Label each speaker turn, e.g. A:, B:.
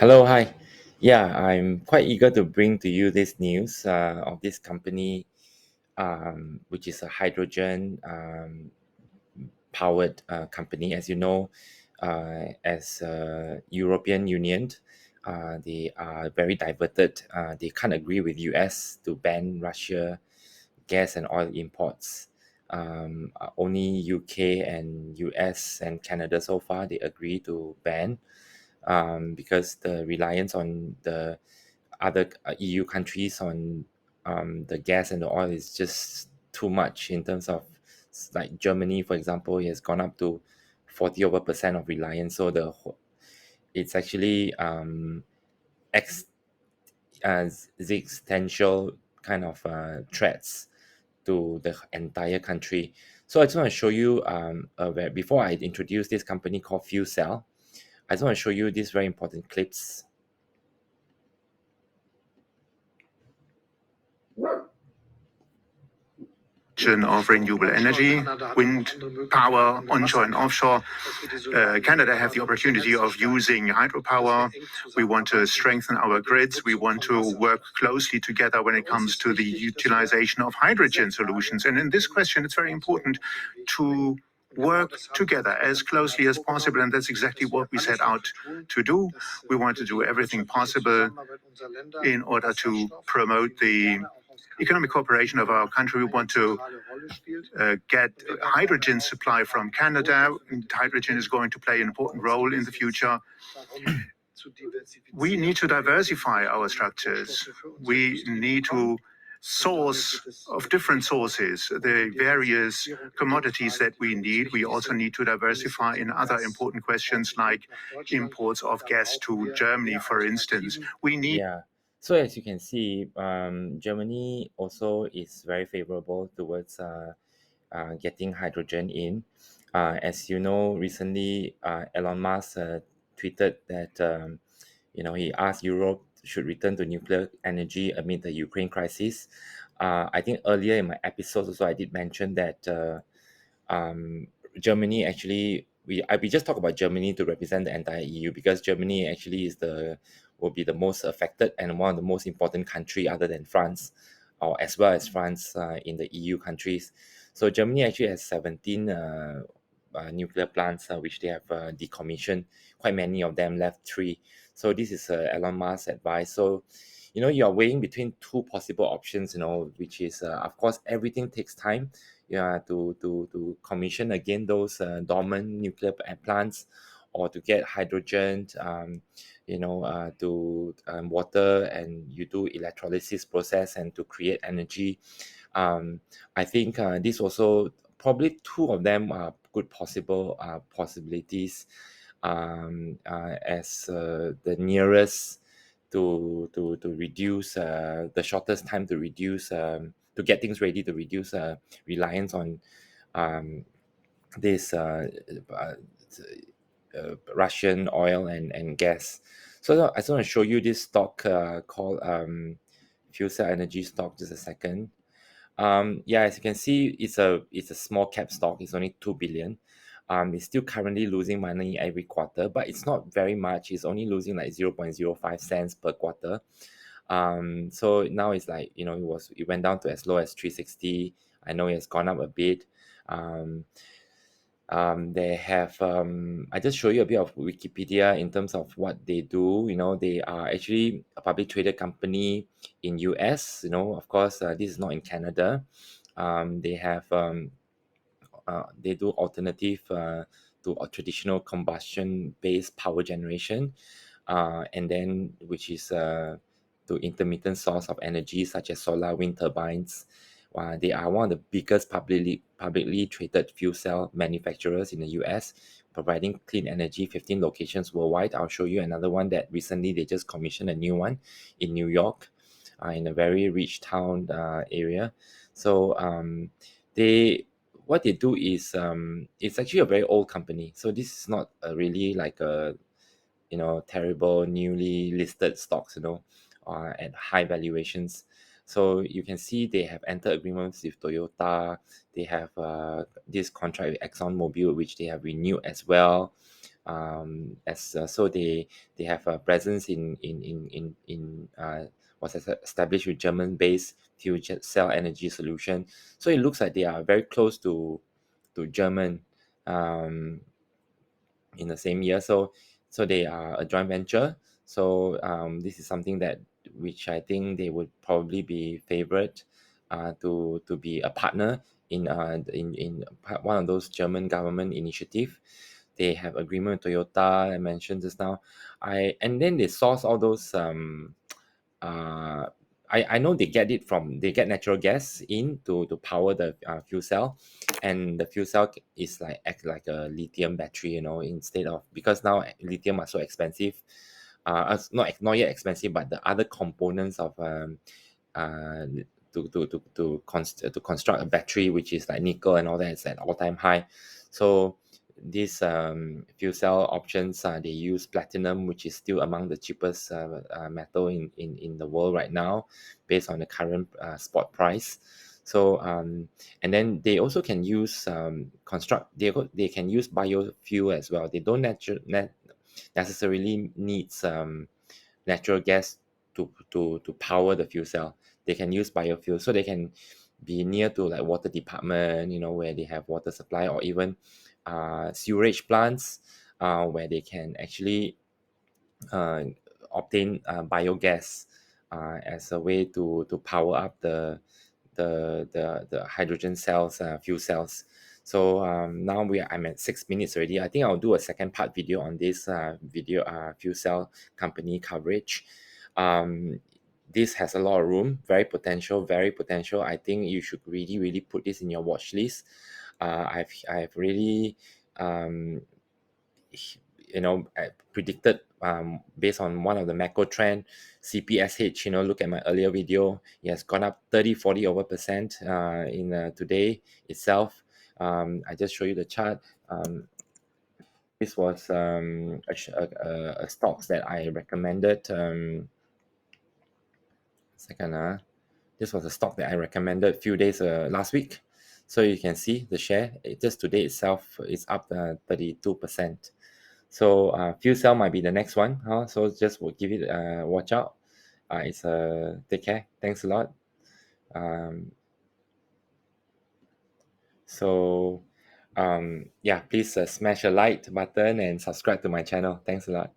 A: Hello, hi. Yeah, I'm quite eager to bring to you this news of this company, which is a hydrogen powered company. As you know, as European Union, they are very diverted. They can't agree with US to ban Russia gas and oil imports. Only UK and US and Canada so far they agree to ban because the reliance on the other EU countries on the gas and the oil is just too much in terms of like Germany, for example, it has gone up to 40% of reliance. So it's actually ex existential kind of threats to the entire country. So I just want to show you before I introduce this company called Fcel, I just want to show you these very important clips.
B: Of renewable energy, wind power, onshore and offshore. Canada have the opportunity of using hydropower. We want to strengthen our grids. We want to work closely together when it comes to the utilization of hydrogen solutions. And in this question, it's very important to work together as closely as possible. And that's exactly what we set out to do. We want to do everything possible in order to promote the economic cooperation of our country. We want to get hydrogen supply from Canada. Hydrogen is going to play an important role in the future. We need to diversify our structures. We need to source of different sources the various commodities that we need. We also need to diversify in other important questions like imports of gas to Germany, for instance. We need
A: So as you can see, Germany also is very favorable towards getting hydrogen in. As you know, recently Elon Musk tweeted that he asked Europe should return to nuclear energy amid the Ukraine crisis. I think earlier in my episodes also I did mention that Germany actually we just talk about Germany to represent the entire EU because Germany actually will be the most affected and one of the most important country other than France, or as well as France in the EU countries. So Germany actually has 17 nuclear plants which they have decommissioned. Quite many of them left 3. So this is Elon Musk's advice. So you are weighing between two possible options. Which is of course everything takes time. Yeah, to commission again those dormant nuclear plants, or to get hydrogen, to water, and you do electrolysis process and to create energy. I think this also probably 2 of them are good possible possibilities as the nearest to reduce the shortest time to reduce to get things ready to reduce reliance on this Russian oil and gas. So I just want to show you this stock called Fcel Energy Stock. Just a second. Yeah, as you can see, it's a small cap stock. It's only 2 billion. It's still currently losing money every quarter, but it's not very much. It's only losing like 0.05 cents per quarter. So now it's like it went down to as low as 360. I know it has gone up a bit. They have I just show you a bit of Wikipedia in terms of what they do. They are actually a public traded company in US. Of course, this is not in Canada. They do alternative to a traditional combustion based power generation, and then which is to intermittent source of energy such as solar, wind turbines. They are one of the biggest publicly traded fuel cell manufacturers in the US, providing clean energy, 15 locations worldwide. I'll show you another one that recently they just commissioned a new one in New York, in a very rich town area. So what they do is it's actually a very old company. So this is not really like a terrible newly listed stocks, at high valuations. So you can see they have entered agreements with Toyota. They have this contract with ExxonMobil, which they have renewed as well. As so they have a presence in was established with German-based fuel cell energy solution. So it looks like they are very close to German um, in the same year. So they are a joint venture. So this is something that which I think they would probably be favored to be a partner in one of those German government initiative. They have agreement with Toyota I mentioned just now. I and then they source all those uh, I know they get natural gas in to power the fuel cell, and the fuel cell is like act like a lithium battery, instead of, because now lithium are so expensive, not yet expensive, but the other components of uh to construct a battery, which is like nickel and all that, is at all-time high. So these fuel cell options, they use platinum, which is still among the cheapest metal in the world right now, based on the current spot price. So and then they also can use they can use biofuel as well. They don't necessarily need natural gas to power the fuel cell. They can use biofuel, so they can be near to like water department, where they have water supply, or even sewage plants, where they can actually uh, obtain biogas as a way to power up the hydrogen cells, fuel cells. So now I'm at 6 minutes already. I think I'll do a second part video on this video fuel cell company coverage. Um, this has a lot of room, very potential. I think you should really put this in your watch list. I've really predicted, based on one of the macro trend, CPSH. Look at my earlier video. It has gone up 30-40 over percent in today itself. I just show you the chart. This was a stocks that I recommended. Second, this was a stock that I recommended a few days last week. So you can see the share, just today itself is up 32%. So fuel cell might be the next one, huh? So just will give it watch out. It's take care. Thanks a lot. Um, so yeah, please smash a like button and subscribe to my channel. Thanks a lot.